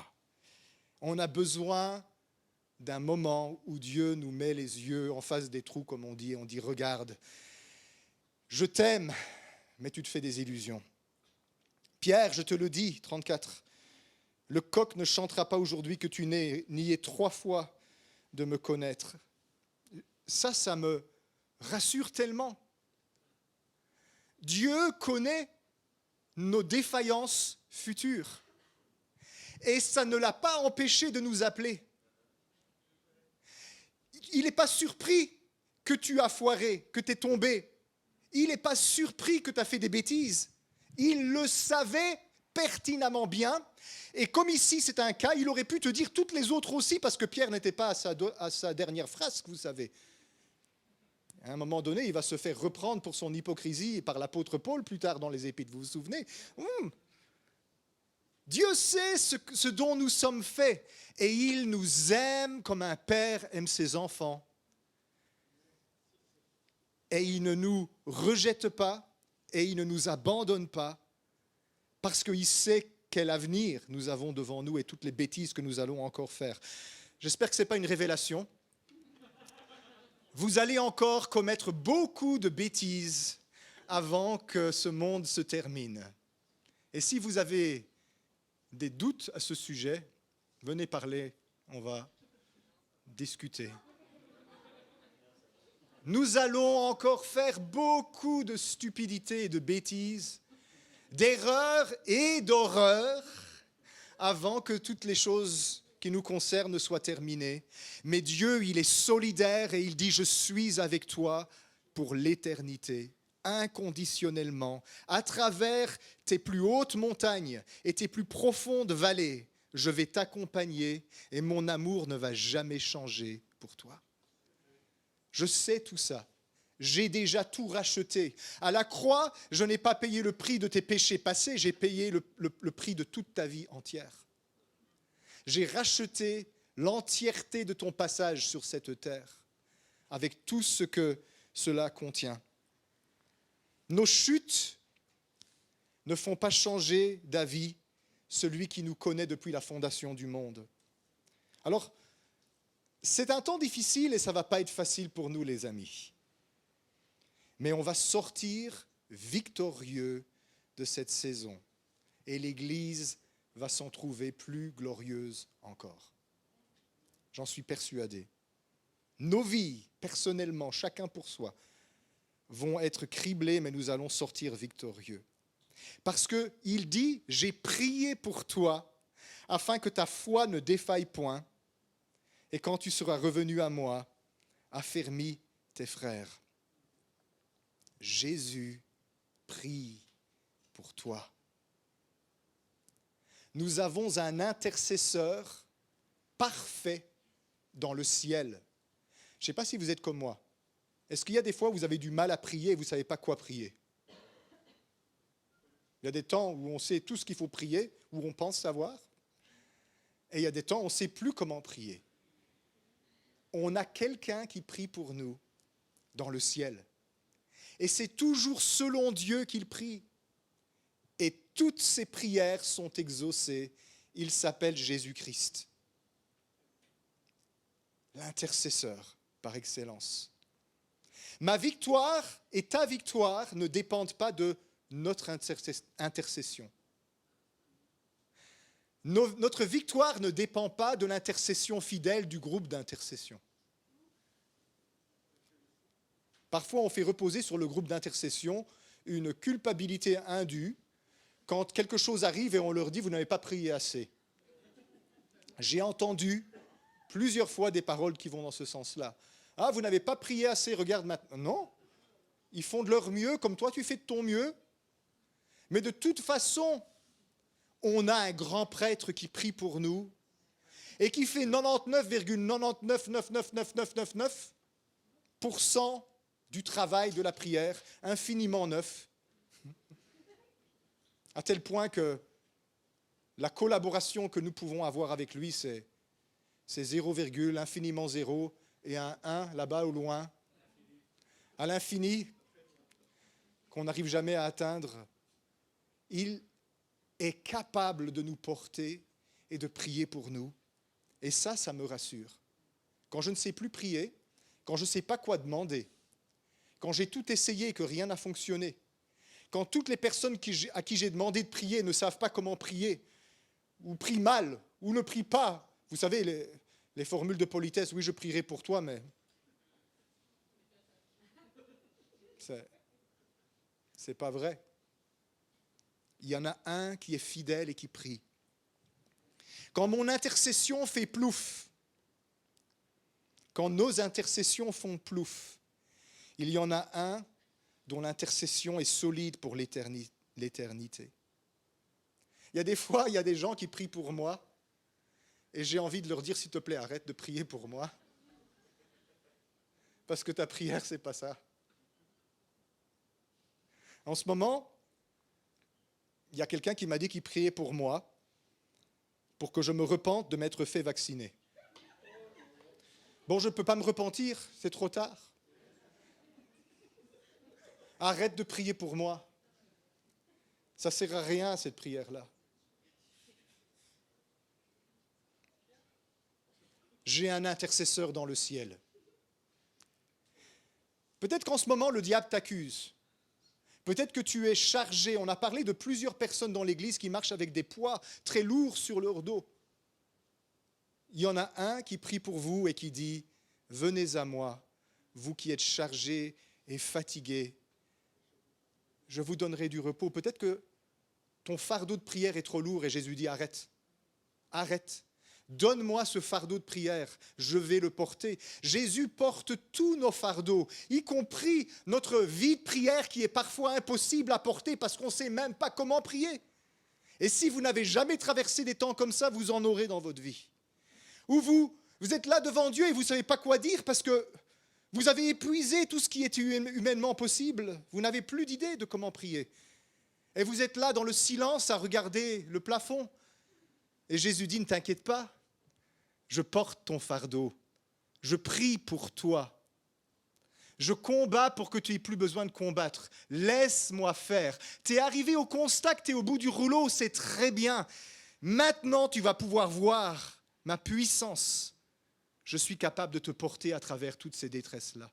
On a besoin d'un moment où Dieu nous met les yeux en face des trous, comme on dit. On dit, regarde, je t'aime, mais tu te fais des illusions. Pierre, je te le dis, 34, le coq ne chantera pas aujourd'hui que tu niais 3 fois de me connaître. Ça me rassure tellement. Dieu connaît nos défaillances futures. Et ça ne l'a pas empêché de nous appeler. Il n'est pas surpris que tu as foiré, que tu es tombé. Il n'est pas surpris que tu as fait des bêtises. Il le savait pertinemment bien. Et comme ici c'est un cas, il aurait pu te dire toutes les autres aussi, parce que Pierre n'était pas à sa dernière frasque, vous savez. À un moment donné, il va se faire reprendre pour son hypocrisie par l'apôtre Paul plus tard dans les Épîtres. Vous vous souvenez? Dieu sait ce dont nous sommes faits et il nous aime comme un père aime ses enfants. Et il ne nous rejette pas et il ne nous abandonne pas parce qu'il sait quel avenir nous avons devant nous et toutes les bêtises que nous allons encore faire. J'espère que ce n'est pas une révélation. Vous allez encore commettre beaucoup de bêtises avant que ce monde se termine. Et si vous avez des doutes à ce sujet, venez parler, on va discuter. Nous allons encore faire beaucoup de stupidités et de bêtises, d'erreurs et d'horreurs avant que toutes les choses qui nous concernent soient terminées. Mais Dieu, il est solidaire et il dit « Je suis avec toi pour l'éternité ». Inconditionnellement, à travers tes plus hautes montagnes et tes plus profondes vallées, je vais t'accompagner et mon amour ne va jamais changer pour toi. Je sais tout ça J'ai déjà tout racheté. À la croix, je n'ai pas payé le prix de tes péchés passés, j'ai payé le prix de toute ta vie entière. J'ai racheté l'entièreté de ton passage sur cette terre, avec tout ce que cela contient. Nos chutes ne font pas changer d'avis celui qui nous connaît depuis la fondation du monde. Alors, c'est un temps difficile et ça ne va pas être facile pour nous, les amis. Mais on va sortir victorieux de cette saison. Et l'Église va s'en trouver plus glorieuse encore. J'en suis persuadé. Nos vies, personnellement, chacun pour soi, vont être criblées, mais nous allons sortir victorieux. Parce qu'il dit, j'ai prié pour toi, afin que ta foi ne défaille point, et quand tu seras revenu à moi, affermis tes frères. Jésus prie pour toi. Nous avons un intercesseur parfait dans le ciel. Je ne sais pas si vous êtes comme moi. Est-ce qu'il y a des fois où vous avez du mal à prier et vous ne savez pas quoi prier? Il y a des temps où on sait tout ce qu'il faut prier, où on pense savoir. Et il y a des temps où on ne sait plus comment prier. On a quelqu'un qui prie pour nous dans le ciel. Et c'est toujours selon Dieu qu'il prie. Et toutes ses prières sont exaucées. Il s'appelle Jésus-Christ. L'intercesseur par excellence. Ma victoire et ta victoire ne dépendent pas de notre intercession. Notre victoire ne dépend pas de l'intercession fidèle du groupe d'intercession. Parfois, on fait reposer sur le groupe d'intercession une culpabilité indue quand quelque chose arrive et on leur dit « vous n'avez pas prié assez ». J'ai entendu plusieurs fois des paroles qui vont dans ce sens-là. « Ah, vous n'avez pas prié assez, regarde maintenant ». Non, ils font de leur mieux, comme toi tu fais de ton mieux. Mais de toute façon, on a un grand prêtre qui prie pour nous et qui fait 99,9999999% du travail de la prière, infiniment neuf, à tel point que la collaboration que nous pouvons avoir avec lui, c'est 0, infiniment 0, et un 1 là-bas au loin, à l'infini, qu'on n'arrive jamais à atteindre. Il est capable de nous porter et de prier pour nous. Et ça me rassure. Quand je ne sais plus prier, quand je ne sais pas quoi demander, quand j'ai tout essayé et que rien n'a fonctionné, quand toutes les personnes à qui j'ai demandé de prier ne savent pas comment prier, ou prient mal, ou ne prient pas. Vous savez, les formules de politesse, oui, je prierai pour toi, mais c'est pas vrai. Il y en a un qui est fidèle et qui prie. Quand mon intercession fait plouf, quand nos intercessions font plouf, il y en a un dont l'intercession est solide pour l'éternité. Il y a des fois, il y a des gens qui prient pour moi et j'ai envie de leur dire, s'il te plaît, arrête de prier pour moi. Parce que ta prière, c'est pas ça. En ce moment, il y a quelqu'un qui m'a dit qu'il priait pour moi, pour que je me repente de m'être fait vacciner. Bon, je ne peux pas me repentir, c'est trop tard. Arrête de prier pour moi. Ça ne sert à rien, cette prière-là. J'ai un intercesseur dans le ciel. Peut-être qu'en ce moment, le diable t'accuse. Peut-être que tu es chargé. On a parlé de plusieurs personnes dans l'Église qui marchent avec des poids très lourds sur leur dos. Il y en a un qui prie pour vous et qui dit « Venez à moi, vous qui êtes chargés et fatigués. Je vous donnerai du repos. » Peut-être que ton fardeau de prière est trop lourd et Jésus dit « Arrête, arrête. Donne-moi ce fardeau de prière, je vais le porter. » Jésus porte tous nos fardeaux, y compris notre vie de prière qui est parfois impossible à porter parce qu'on ne sait même pas comment prier. Et si vous n'avez jamais traversé des temps comme ça, vous en aurez dans votre vie. Ou vous êtes là devant Dieu et vous ne savez pas quoi dire parce que Vous avez épuisé tout ce qui est humainement possible. Vous n'avez plus d'idée de comment prier. Et vous êtes là dans le silence à regarder le plafond. Et Jésus dit, ne t'inquiète pas, je porte ton fardeau. Je prie pour toi. Je combats pour que tu n'aies plus besoin de combattre. Laisse-moi faire. Tu es arrivé au constat que tu es au bout du rouleau, c'est très bien. Maintenant, tu vas pouvoir voir ma puissance. Je suis capable de te porter à travers toutes ces détresses-là.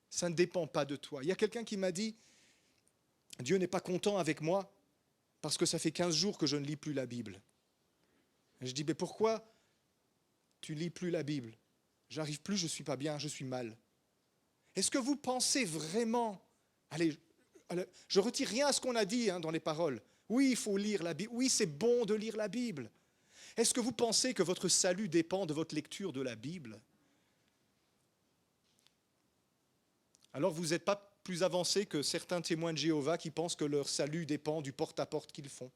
Ça ne dépend pas de toi. Il y a quelqu'un qui m'a dit, Dieu n'est pas content avec moi parce que ça fait 15 jours que je ne lis plus la Bible. Et je dis, mais pourquoi tu ne lis plus la Bible? J'arrive plus, je ne suis pas bien, je suis mal. Est-ce que vous pensez vraiment... Allez, je ne retire rien à ce qu'on a dit dans les paroles. Oui, il faut lire la Bible. Oui, c'est bon de lire la Bible. Est-ce que vous pensez que votre salut dépend de votre lecture de la Bible? Alors vous n'êtes pas plus avancé que certains témoins de Jéhovah qui pensent que leur salut dépend du porte-à-porte qu'ils font.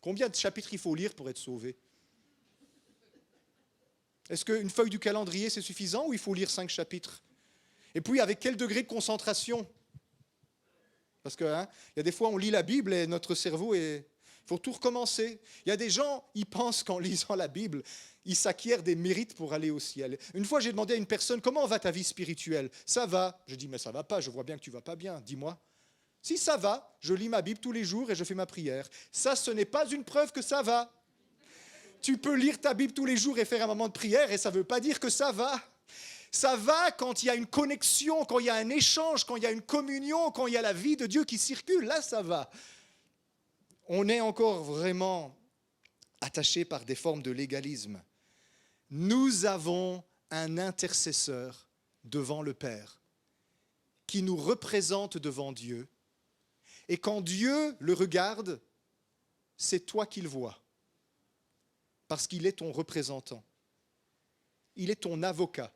Combien de chapitres il faut lire pour être sauvé? Est-ce qu'une feuille du calendrier c'est suffisant ou il faut lire 5 chapitres? Et puis avec quel degré de concentration? Parce que y a des fois on lit la Bible et notre cerveau est... Il faut tout recommencer. Il y a des gens, ils pensent qu'en lisant la Bible, ils s'acquièrent des mérites pour aller au ciel. Une fois, j'ai demandé à une personne, comment va ta vie spirituelle? Ça va. Je dis, mais ça va pas, je vois bien que tu vas pas bien. Dis-moi. Si ça va, je lis ma Bible tous les jours et je fais ma prière. Ça, ce n'est pas une preuve que ça va. Tu peux lire ta Bible tous les jours et faire un moment de prière et ça ne veut pas dire que ça va. Ça va quand il y a une connexion, quand il y a un échange, quand il y a une communion, quand il y a la vie de Dieu qui circule. Là, ça va. On est encore vraiment attaché par des formes de légalisme. Nous avons un intercesseur devant le Père qui nous représente devant Dieu. Et quand Dieu le regarde, c'est toi qu'il voit. Parce qu'il est ton représentant. Il est ton avocat.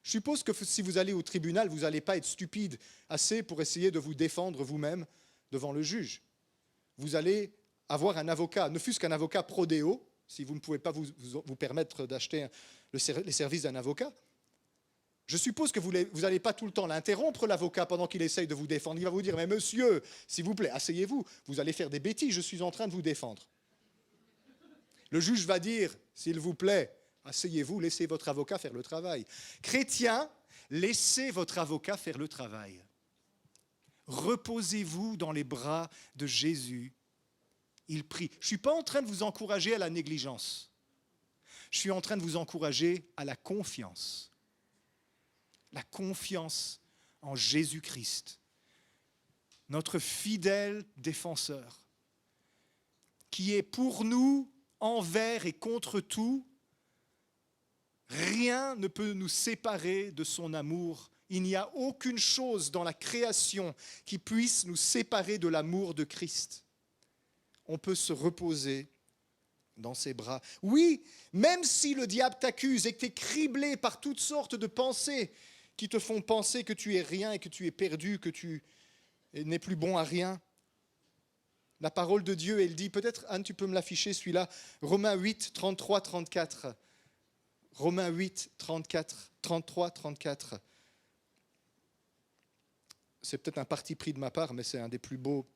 Je suppose que si vous allez au tribunal, vous n'allez pas être stupide assez pour essayer de vous défendre vous-même devant le juge. Vous allez avoir un avocat, ne fût-ce qu'un avocat prodéo, si vous ne pouvez pas vous permettre d'acheter les services d'un avocat. Je suppose que vous n'allez pas tout le temps l'interrompre, l'avocat, pendant qu'il essaye de vous défendre. Il va vous dire, mais monsieur, s'il vous plaît, asseyez-vous, vous allez faire des bêtises, je suis en train de vous défendre. Le juge va dire, s'il vous plaît, asseyez-vous, laissez votre avocat faire le travail. Chrétiens, laissez votre avocat faire le travail. Reposez-vous dans les bras de Jésus. Il prie. Je ne suis pas en train de vous encourager à la négligence. Je suis en train de vous encourager à la confiance. La confiance en Jésus-Christ, notre fidèle défenseur, qui est pour nous envers et contre tout. Rien ne peut nous séparer de son amour. Il n'y a aucune chose dans la création qui puisse nous séparer de l'amour de Christ. On peut se reposer dans ses bras. Oui, même si le diable t'accuse et que tu es criblé par toutes sortes de pensées qui te font penser que tu es rien et que tu es perdu, que tu n'es plus bon à rien. La parole de Dieu, elle dit, peut-être Anne, tu peux me l'afficher celui-là, Romains 8, 33, 34. Romains 8, 34, 33, 34. C'est peut-être un parti pris de ma part, mais c'est un des plus beaux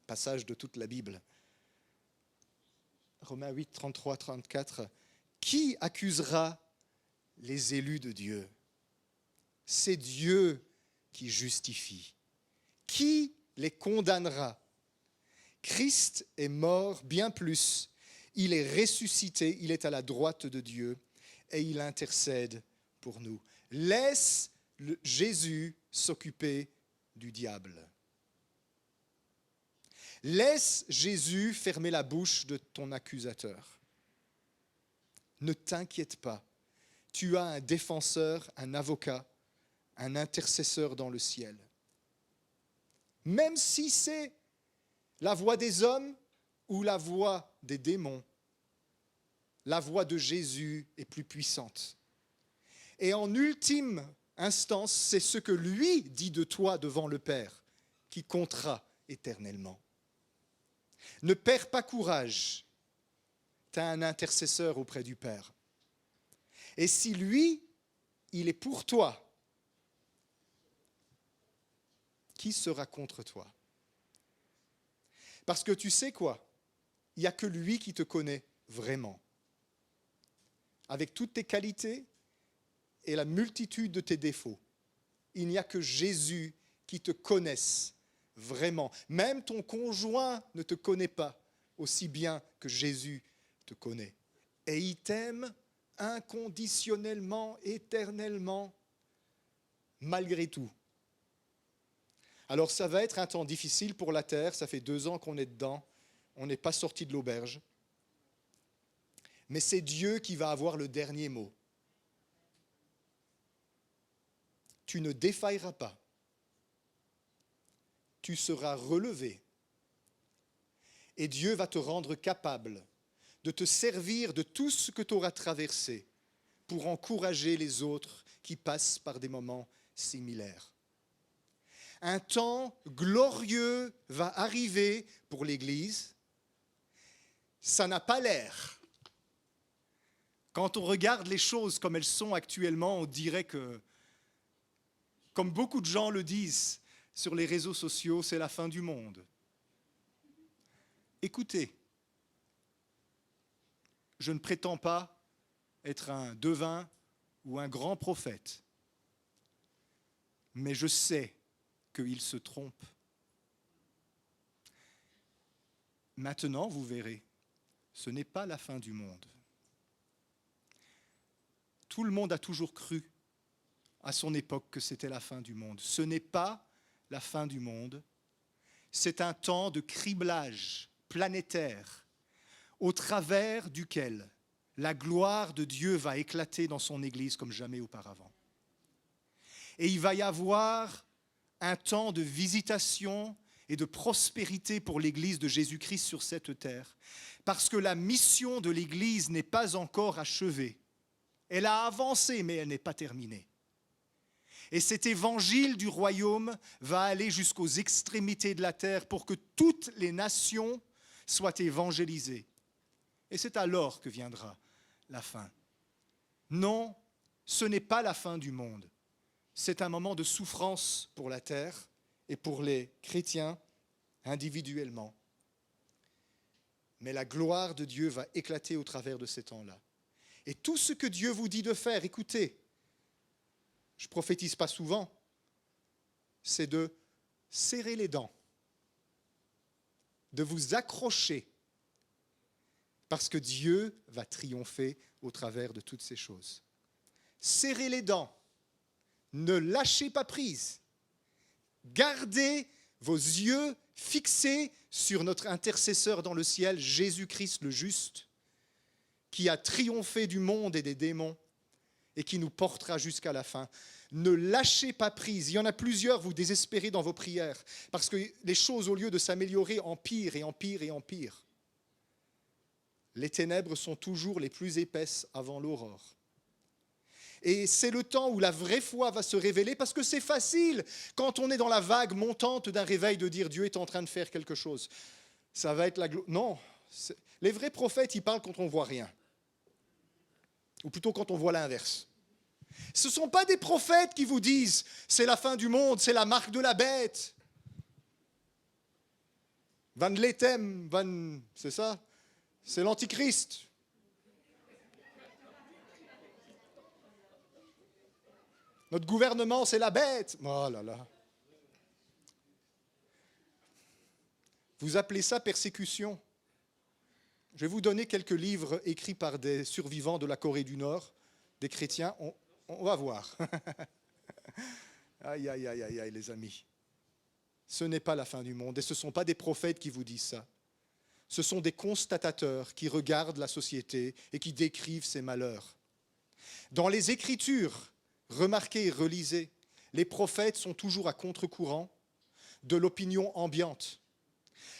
passages de toute la Bible. Romains 8, 33, 34. Qui accusera les élus de Dieu? C'est Dieu qui justifie. Qui les condamnera? Christ est mort, bien plus. Il est ressuscité, il est à la droite de Dieu et il intercède pour nous. Laisse Jésus s'occuper du diable. Laisse Jésus fermer la bouche de ton accusateur. Ne t'inquiète pas. Tu as un défenseur, un avocat, un intercesseur dans le ciel. Même si c'est la voix des hommes ou la voix des démons, la voix de Jésus est plus puissante. Et en ultime instance, c'est ce que lui dit de toi devant le Père qui comptera éternellement. Ne perds pas courage. Tu as un intercesseur auprès du Père. Et si lui, il est pour toi, qui sera contre toi? Parce que tu sais quoi? Il n'y a que lui qui te connaît vraiment. Avec toutes tes qualités et la multitude de tes défauts. Il n'y a que Jésus qui te connaisse vraiment. Même ton conjoint ne te connaît pas aussi bien que Jésus te connaît. Et il t'aime inconditionnellement, éternellement, malgré tout. Alors ça va être un temps difficile pour la terre, ça fait 2 ans qu'on est dedans, on n'est pas sorti de l'auberge. Mais c'est Dieu qui va avoir le dernier mot. Tu ne défailleras pas. Tu seras relevé. Et Dieu va te rendre capable de te servir de tout ce que tu auras traversé pour encourager les autres qui passent par des moments similaires. Un temps glorieux va arriver pour l'Église. Ça n'a pas l'air. Quand on regarde les choses comme elles sont actuellement, on dirait que, comme beaucoup de gens le disent sur les réseaux sociaux, c'est la fin du monde. Écoutez, je ne prétends pas être un devin ou un grand prophète, mais je sais qu'il se trompe. Maintenant, vous verrez, ce n'est pas la fin du monde. Tout le monde a toujours cru à son époque que c'était la fin du monde. Ce n'est pas la fin du monde, c'est un temps de criblage planétaire au travers duquel la gloire de Dieu va éclater dans son Église comme jamais auparavant. Et il va y avoir un temps de visitation et de prospérité pour l'Église de Jésus-Christ sur cette terre, parce que la mission de l'Église n'est pas encore achevée. Elle a avancé, mais elle n'est pas terminée. Et cet évangile du royaume va aller jusqu'aux extrémités de la terre pour que toutes les nations soient évangélisées. Et c'est alors que viendra la fin. Non, ce n'est pas la fin du monde. C'est un moment de souffrance pour la terre et pour les chrétiens individuellement. Mais la gloire de Dieu va éclater au travers de ces temps-là. Et tout ce que Dieu vous dit de faire, écoutez, je ne prophétise pas souvent, c'est de serrer les dents, de vous accrocher, parce que Dieu va triompher au travers de toutes ces choses. Serrez les dents, ne lâchez pas prise, gardez vos yeux fixés sur notre intercesseur dans le ciel, Jésus-Christ le juste, qui a triomphé du monde et des démons et qui nous portera jusqu'à la fin. Ne lâchez pas prise. Il y en a plusieurs, vous désespérez dans vos prières, parce que les choses, au lieu de s'améliorer, empirent et empirent et empirent. Les ténèbres sont toujours les plus épaisses avant l'aurore. Et c'est le temps où la vraie foi va se révéler, parce que c'est facile, quand on est dans la vague montante d'un réveil, de dire Dieu est en train de faire quelque chose. Ça va être la gloire. Non, les vrais prophètes, ils parlent quand on ne voit rien. Ou plutôt quand on voit l'inverse. Ce ne sont pas des prophètes qui vous disent c'est la fin du monde, c'est la marque de la bête. Van Letem, c'est ça? C'est l'antichrist. Notre gouvernement, c'est la bête. Oh là là. Vous appelez ça persécution? Je vais vous donner quelques livres écrits par des survivants de la Corée du Nord, des chrétiens. On va voir. Aïe, aïe, aïe, aïe, aïe, les amis. Ce n'est pas la fin du monde et ce ne sont pas des prophètes qui vous disent ça. Ce sont des constatateurs qui regardent la société et qui décrivent ses malheurs. Dans les Écritures, remarquez et relisez, les prophètes sont toujours à contre-courant de l'opinion ambiante.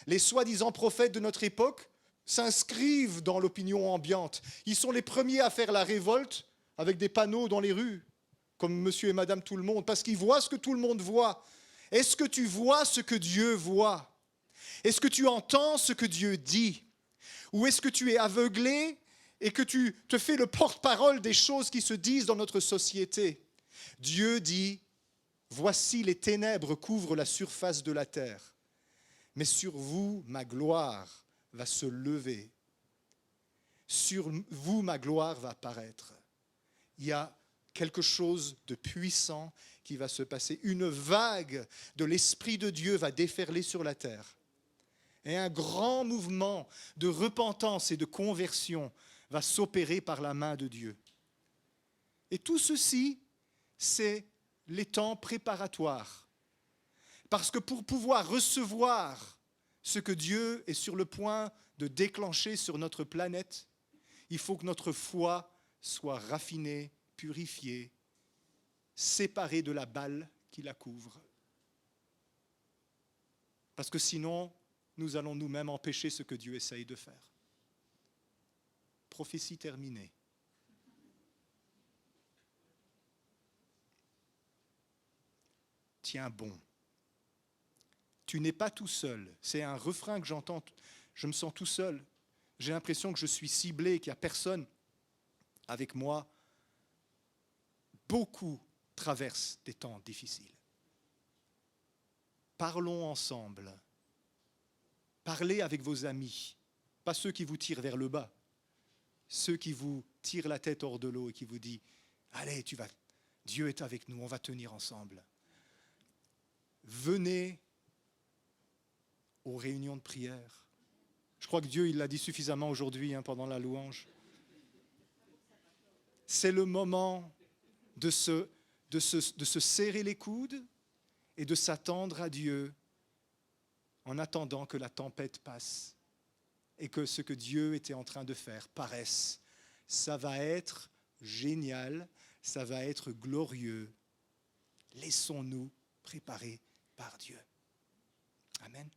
Les soi-disant prophètes de notre époque s'inscrivent dans l'opinion ambiante. Ils sont les premiers à faire la révolte avec des panneaux dans les rues, comme monsieur et madame tout le monde, parce qu'ils voient ce que tout le monde voit. Est-ce que tu vois ce que Dieu voit? Est-ce que tu entends ce que Dieu dit? Ou est-ce que tu es aveuglé et que tu te fais le porte-parole des choses qui se disent dans notre société? Dieu dit, voici les ténèbres couvrent la surface de la terre, mais sur vous, ma gloire va se lever. Sur vous, ma gloire va apparaître. Il y a quelque chose de puissant qui va se passer. Une vague de l'Esprit de Dieu va déferler sur la terre. Et un grand mouvement de repentance et de conversion va s'opérer par la main de Dieu. Et tout ceci, c'est les temps préparatoires. Parce que pour pouvoir recevoir ce que Dieu est sur le point de déclencher sur notre planète, il faut que notre foi soit raffinée, purifiée, séparée de la balle qui la couvre. Parce que sinon, nous allons nous-mêmes empêcher ce que Dieu essaye de faire. Prophétie terminée. Tiens bon. Tu n'es pas tout seul. C'est un refrain que j'entends. Je me sens tout seul. J'ai l'impression que je suis ciblé, qu'il n'y a personne avec moi. Beaucoup traversent des temps difficiles. Parlons ensemble. Parlez avec vos amis, pas ceux qui vous tirent vers le bas, ceux qui vous tirent la tête hors de l'eau et qui vous disent « Allez, Dieu est avec nous, on va tenir ensemble. » Venez aux réunions de prière. Je crois que Dieu, il l'a dit suffisamment aujourd'hui pendant la louange. C'est le moment de se serrer les coudes et de s'attendre à Dieu en attendant que la tempête passe et que ce que Dieu était en train de faire paraisse. Ça va être génial, ça va être glorieux. Laissons-nous préparer par Dieu. Amen.